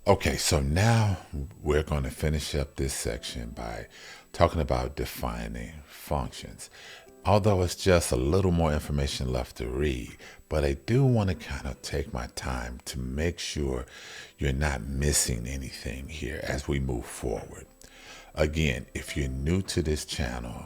Okay, so now we're going to finish up this section by talking about defining functions. Although it's just a little more information left to read, but I do want to kind of take my time to make sure you're not missing anything here as we move forward. Again, if you're new to this channel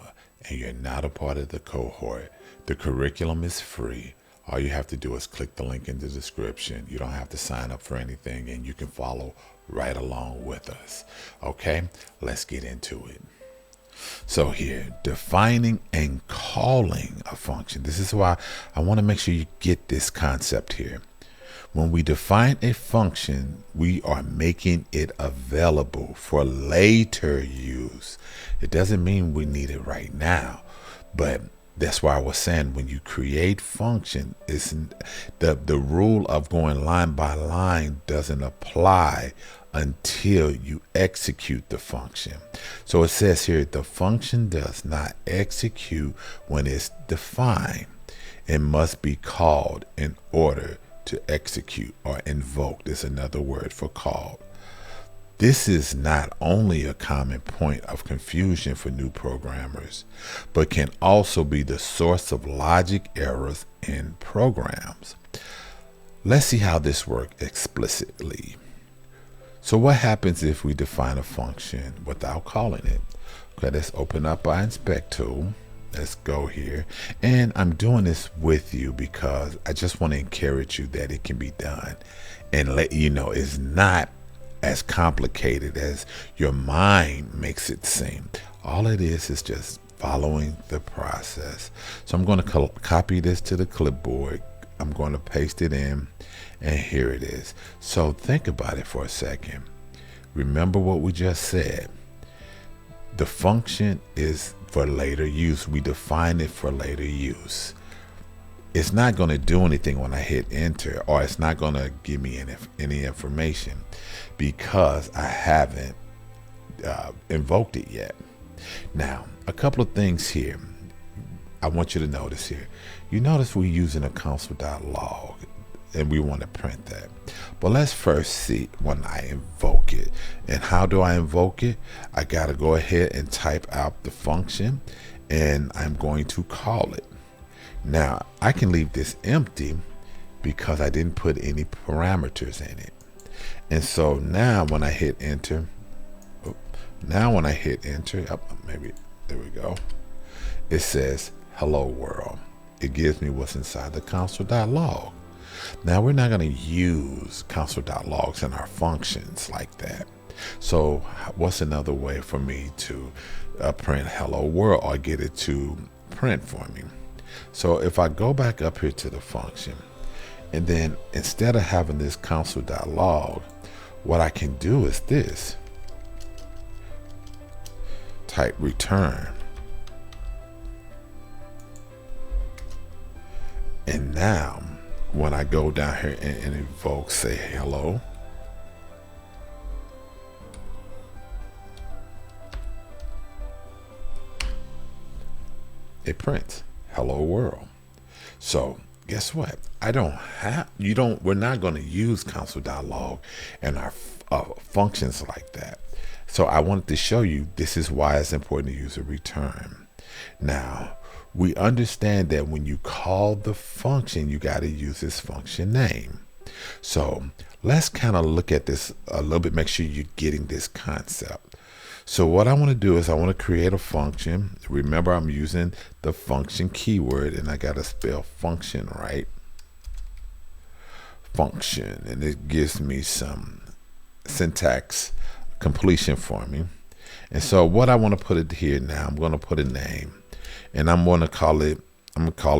and you're not a part of the cohort, the curriculum is free. All you have to do is click the link in the description. You don't have to sign up for anything, and you can follow right along with us. Okay, let's get into it. So here, defining and calling a function. This is why I want to make sure you get this concept here. When we define a function, we are making it available for later use. It doesn't mean we need it right now, but that's why I was saying when you create function, the rule of going line by line doesn't apply until you execute the function. So it says here, the function does not execute when it's defined. It must be called in order to execute, or invoked is another word for called. This is not only a common point of confusion for new programmers, but can also be the source of logic errors in programs. Let's see how this works explicitly. So what happens if we define a function without calling it? Okay, let's open up our inspect tool. Let's go here. And I'm doing this with you because I just want to encourage you that it can be done and let you know it's not as complicated as your mind makes it seem. All it is just following the process. So I'm going to copy this to the clipboard. I'm going to paste it in, and here it is. So think about it for a second. Remember what we just said. The function is for later use. We define it for later use. It's not going to do anything when I hit enter, or it's not going to give me any information because I haven't invoked it yet. Now, a couple of things here I want you to notice here. You notice we're using a console.log, and we want to print that. But let's first see when I invoke it. And how do I invoke it? I got to go ahead and type out the function, and I'm going to call it. Now, I can leave this empty because I didn't put any parameters in it. And so now when I hit enter, maybe there we go. It says hello world. It gives me what's inside the console.log. Now we're not going to use console.logs in our functions like that. So what's another way for me to print hello world or get it to print for me? So if I go back up here to the function, and then instead of having this console.log, what I can do is this. Type return. And now when I go down here and invoke, say hello, it prints hello world. So guess what? We're not going to use console.log in our functions like that. So I wanted to show you this is why it's important to use a return. Now, we understand that when you call the function, you got to use this function name. So let's kind of look at this a little bit, make sure you're getting this concept. So what I want to do is I want to create a function. Remember, I'm using the function keyword, and I got to spell function right. Function, and it gives me some syntax completion for me. And so what I want to put it here now, I'm going to put a name, and I'm going to call it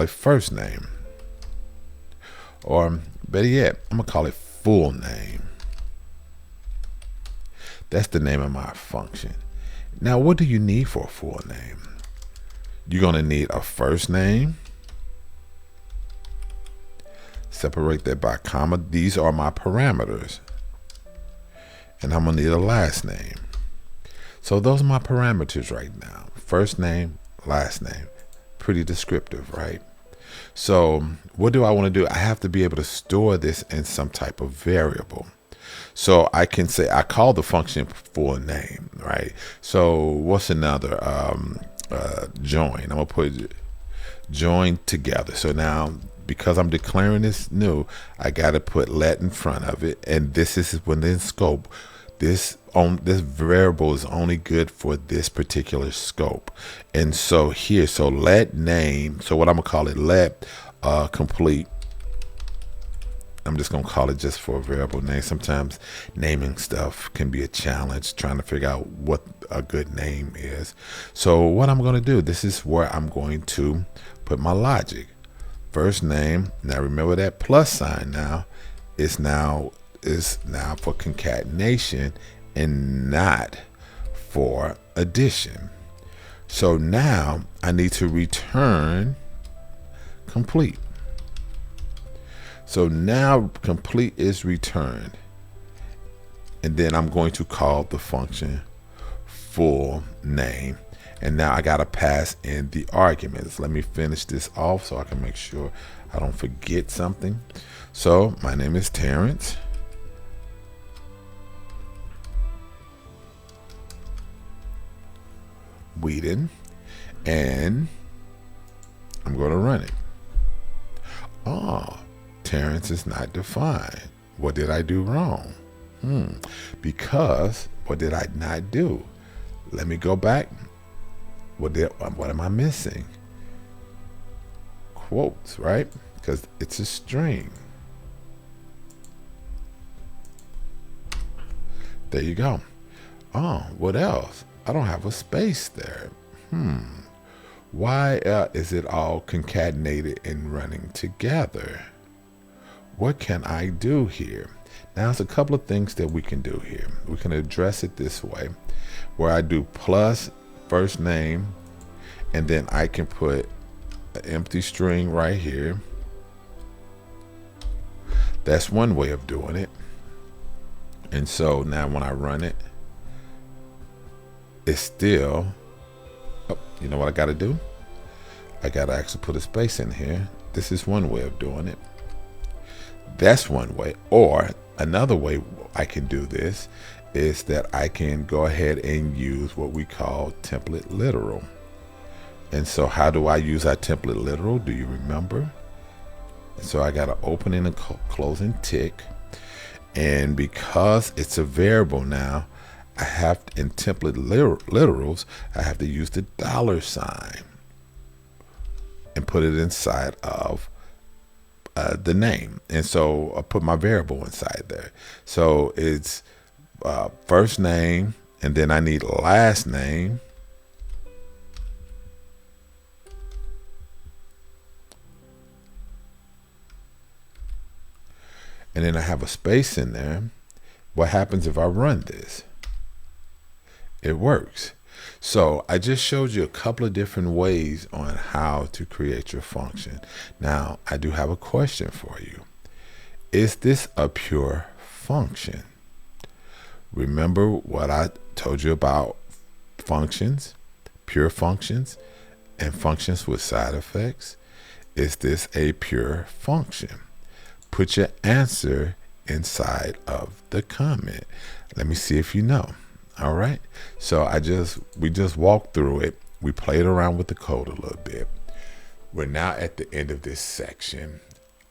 first name, or better yet, I'm going to call it full name. That's the name of my function. Now, what do you need for a full name? You're going to need a first name. Separate that by comma. These are my parameters. And I'm going to need a last name. So those are my parameters right now. First name, last name. Pretty descriptive, right? So what do I want to do? I have to be able to store this in some type of variable. So I can say I call the function full name, right? So what's another join? I'm gonna put join together. So now because I'm declaring this new, I got to put let in front of it, and this is within scope. This variable is only good for this particular scope. And so here, so let name, so what I'm gonna call it, let complete. I'm just gonna call it just for a variable name. Sometimes naming stuff can be a challenge, trying to figure out what a good name is. So what I'm gonna do, this is where I'm going to put my logic. First name, now remember that plus sign now is now for concatenation and not for addition. So now I need to return complete. So now complete is returned. And then I'm going to call the function full name. And now I got to pass in the arguments. Let me finish this off so I can make sure I don't forget something. So my name is Terrence. Whedon. And I'm going to run it. Oh, Terrence is not defined. What did I do wrong? Because what did I not do? Let me go back. What am I missing? Quotes, right? Because it's a string. There you go. Oh, what else? I don't have a space there. Why is it all concatenated and running together? What can I do here? Now, there's a couple of things that we can do here. We can address it this way, where I do plus first name, and then I can put an empty string right here. That's one way of doing it. And so now when I run it, it's still, oh, you know what I got to do? I got to actually put a space in here. This is one way of doing it. That's one way. Or another way I can do this is that I can go ahead and use what we call template literal. And so how do I use our template literal? Do you remember? And so I got an opening and closing tick. And because it's a variable now, I have to, in template literals, I have to use the $sign and put it inside of the name. And so I put my variable inside there. So it's first name, and then I need last name. And then I have a space in there. What happens if I run this? It works. So I just showed you a couple of different ways on how to create your function. Now, I do have a question for you. Is this a pure function? Remember what I told you about functions, pure functions, and functions with side effects? Is this a pure function? Put your answer inside of the comment. Let me see if you know. All right. So we just walked through it. We played around with the code a little bit. We're now at the end of this section.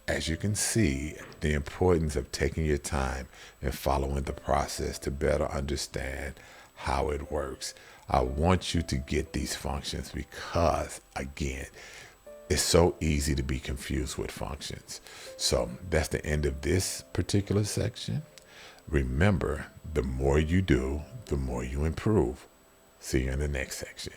As you can see, the importance of taking your time and following the process to better understand how it works. I want you to get these functions because, again, it's so easy to be confused with functions. So that's the end of this particular section. Remember, the more you do, the more you improve. See you in the next section.